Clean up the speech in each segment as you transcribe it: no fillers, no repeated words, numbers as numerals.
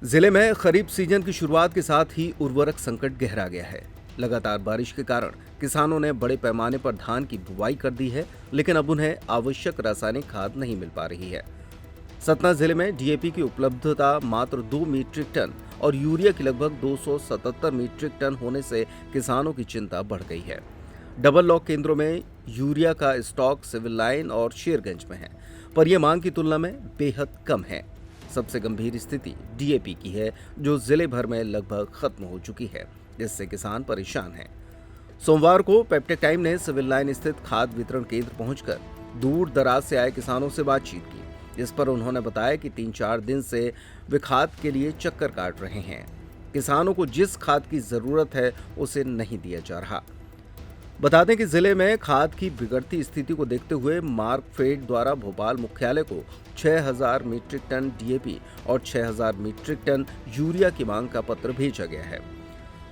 जिले में खरीफ सीजन की शुरुआत के साथ ही उर्वरक संकट गहरा गया है। लगातार बारिश के कारण किसानों ने बड़े पैमाने पर धान की बुवाई कर दी है, लेकिन अब उन्हें आवश्यक रासायनिक खाद नहीं मिल पा रही है। सतना जिले में डीएपी की उपलब्धता मात्र 2 मीट्रिक टन और यूरिया की लगभग 277 मीट्रिक टन होने से किसानों की चिंता बढ़ गई है। डबल लॉक केंद्रों में यूरिया का स्टॉक सिविल लाइन और शेरगंज में है, पर यह मांग की तुलना में बेहद कम है। सबसे गंभीर स्थिति डीएपी की है, जो जिले भर में लगभग खत्म हो चुकी है, जिससे किसान परेशान हैं। सोमवार को पेप्टेक टाइम ने सिविल लाइन स्थित खाद वितरण केंद्र पहुंचकर दूर दराज से आए किसानों से बातचीत की, जिस पर उन्होंने बताया कि 3-4 दिन से वे खाद के लिए चक्कर काट रहे हैं। किसानों को जिस खाद की जरूरत है उसे नहीं दिया जा रहा। बता दें कि जिले में खाद की बिगड़ती स्थिति को देखते हुए मार्कफेड द्वारा भोपाल मुख्यालय को 6000 मीट्रिक टन डीएपी और 6000 मीट्रिक टन यूरिया की मांग का पत्र भेजा गया है।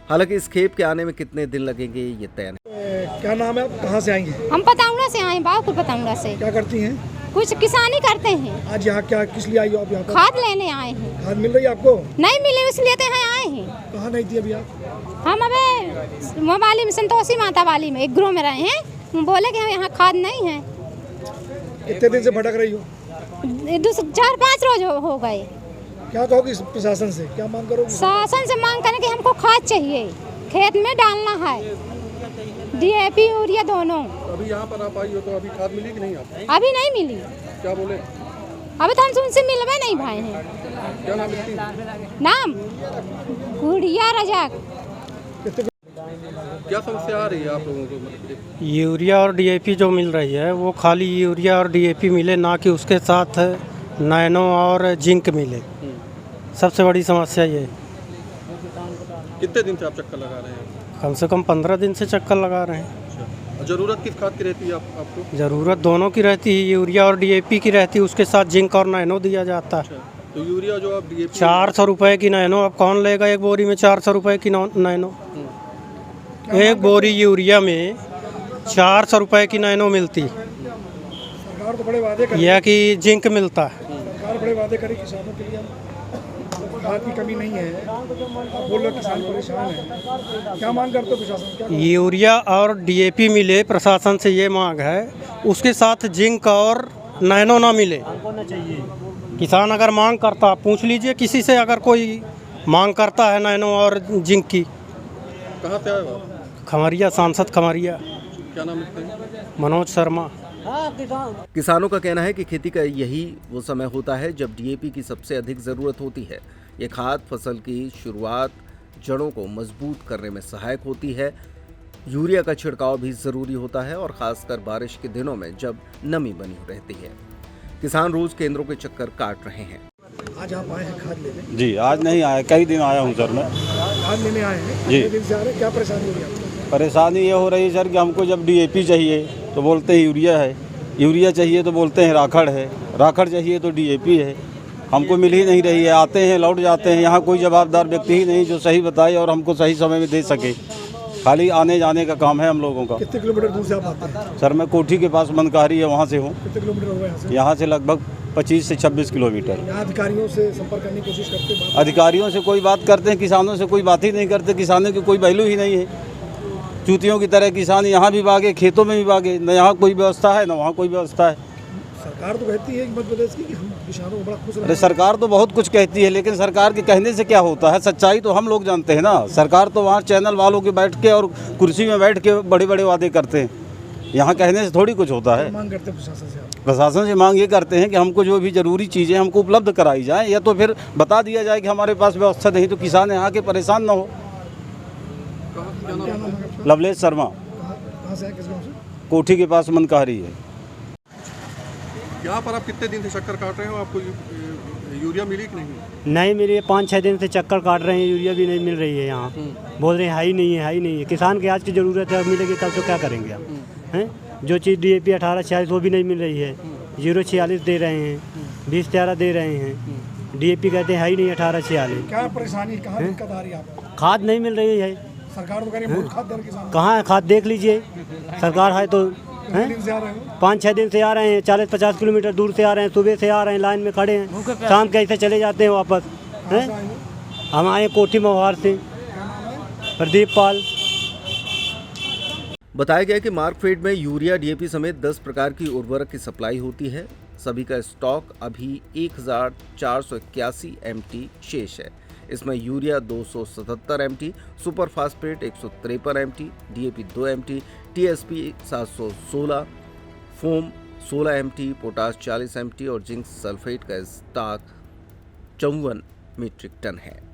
हालांकि इस खेप के आने में कितने दिन लगेंगे ये तय नहीं। क्या नाम है, आप कहाँ से आएंगे? हम पताउड़ा से आए, बाबू पताउड़ा से। क्या करती हैं? कुछ किसानी करते हैं। आज यहाँ क्या किस लिए आई हो आप? यहाँ पर खाद लेने आए हैं। खाद मिल रही है आपको? नहीं मिले इसलिए तो यहाँ आए हैं। कहाँ नहीं थी अभी आप? हम अबे मोबाइल में संतोषी माता वाली में एक ग्रोह में रहे हैं। हम बोले कि हम यहाँ खाद नहीं है। कितने दिन से भटक रही हो? 4-5 रोज हो गए। क्या कहोगी प्रशासन से, क्या मांग करोगी? शासन से मांग करने की हमको खाद चाहिए, खेत में डालना है, डीएपी यूरिया दोनों। अभी यहाँ पर आप आई हो तो अभी खाद मिली कि नहीं आप? अभी नहीं मिली। क्या बोले? अभी तो हम उनसे मिलवे नहीं भाई हैं। क्या नाम है? नाम गुड़िया रजाक। क्या समस्या आ रही है आप लोगों को? मतलब यूरिया और डीएपी जो मिल रही है वो खाली यूरिया और डीएपी मिले, ना कि उसके साथ नैनो और जिंक मिले। सबसे बड़ी समस्या ये है। कितने दिन से आप चक्कर लगा रहे हैं? कम से कम 15 दिन से चक्कर लगा रहे हैं। जरूरत किस खाद की रहती है आपको? ज़रूरत दोनों की रहती है, यूरिया और डीएपी की रहती है, उसके साथ जिंक और नैनो दिया जाता है। तो यूरिया जो आप डीएपी 400 रुपये की नैनो, अब कौन लेगा एक बोरी में 400 रुपये की नैनो? एक बोरी यूरिया में 400 रुपये की नैनो मिलती, सरकार तो बड़े वादे करे, या कि जिंक मिलता है। सरकार बड़े वादे करे किसानों के लिए, खाद की कमी नहीं है। आप बोल रहे किसान परेशान है, क्या मांग करते हो प्रशासन? क्या यूरिया और डीएपी मिले, प्रशासन से ये मांग है। उसके साथ जिंक और नैनो ना मिले। किसान अगर मांग करता, पूछ लीजिए किसी से, अगर कोई मांग करता है नैनो और जिंक की। कहाँ से आए हो आप? खमरिया, सांसद खमरिया। क्या नाम है? मनोज शर्मा। किसानों का कहना है कि खेती का यही वो समय होता है जब डीएपी की सबसे अधिक जरूरत होती है। ये खाद फसल की शुरुआत, जड़ों को मजबूत करने में सहायक होती है। यूरिया का छिड़काव भी जरूरी होता है, और खासकर बारिश के दिनों में जब नमी बनी रहती है। किसान रोज केंद्रों के चक्कर काट रहे हैं। आज आप आए हैं खाद लेने? जी, आज नहीं आया, कई दिन आया हूँ सर मैं। खाद लेने आए हैं? जी। कितने दिन से आ रहे हैं? क्या परेशानी हो रही है आपको? परेशानी ये हो रही है सर कि हमको जब डीएपी चाहिए तो बोलते हैं यूरिया है, यूरिया चाहिए तो बोलते हैं राखड़ है, राखड़ चाहिए तो डीएपी है। हमको मिल ही नहीं रही है। आते हैं, लौट जाते हैं, यहाँ कोई जवाबदार व्यक्ति ही नहीं जो सही बताए और हमको सही समय में दे सके। खाली आने जाने का काम है हम लोगों का। कितने किलोमीटर दूर से आप आते हैं? सर मैं कोठी के पास मनकारी है, वहाँ से हूँ। कितने किलोमीटर हुआ यहाँ से? यहाँ से लगभग 25 से 26 किलोमीटर। यहाँ अधिकारियों से संपर्क करने की कोशिश करते हैं? अधिकारियों से कोई बात करते हैं, किसानों से कोई बात ही नहीं करते। किसानों की कोई वैल्यू ही नहीं है। चूतियों की तरह किसान यहाँ भी भागे, खेतों में भी भागे, न यहाँ कोई व्यवस्था है न वहाँ कोई व्यवस्था है। सरकार तो कहती है मध्य प्रदेश की कि हम किसानों को बड़ा खुश अरे सरकार तो बहुत कुछ कहती है, लेकिन सरकार के कहने से क्या होता है? सच्चाई तो हम लोग जानते हैं ना। सरकार तो वहाँ चैनल वालों के बैठ के और कुर्सी में बैठ के बड़े बड़े वादे करते हैं। यहाँ कहने से थोड़ी कुछ होता है। मांग करते हैं प्रशासन से आप? प्रशासन से मांग ये करते हैं कि हमको जो भी जरूरी चीज़ें हमको उपलब्ध कराई जाए, या तो फिर बता दिया जाए कि हमारे पास व्यवस्था नहीं, तो किसान यहाँ के परेशान ना हो। लवलेश शर्मा, कहाँ से आए, किस गाँव से? कोठी के पास मनकारी है। यहाँ पर आप कितने दिन से चक्कर काट रहे हो? आपको यूरिया मिली कि नहीं? नहीं मिली है, 5-6 दिन से चक्कर काट रहे हैं, यूरिया भी नहीं मिल रही है यहाँ। बोल रहे हैं है ही नहीं है, है ही नहीं है। किसान की आज की ज़रूरत है, अब मिलेगी कल तो क्या करेंगे हम? हैं जो चीज़ डीएपी 1846 वो भी नहीं मिल रही है। 046 दे रहे हैं, 2013 दे रहे हैं। डीएपी कहते हैं है ही नहीं 1846। क्या परेशानी, कहाँ दिक्कत आ रही है आपको? खाद नहीं मिल रही है। सरकार तो कह रही है बहुत खाद दे रही है किसान। कहाँ है खाद? देख लीजिए, सरकार है तो कितने दिन से आ रहे हो? 5-6 दिन से आ रहे हैं, 40-50 किलोमीटर दूर से आ रहे हैं, सुबह से आ रहे हैं, लाइन में खड़े हैं, शाम कैसे चले जाते हैं वापस। हैं? हम आए कोठी मवार से। प्रदीप पाल। बताया गया कि मार्कफेड में यूरिया, डीएपी समेत 10 प्रकार की उर्वरक की सप्लाई होती है। सभी का स्टॉक अभी 1481 MT शेष है। इसमें urea 277 MT, super phosphate 153 MT, DAP 2 MT, TSP 716, foam 16 MT, potash 40 MT और जिंक सल्फेट का स्टॉक 54 मीट्रिक टन है।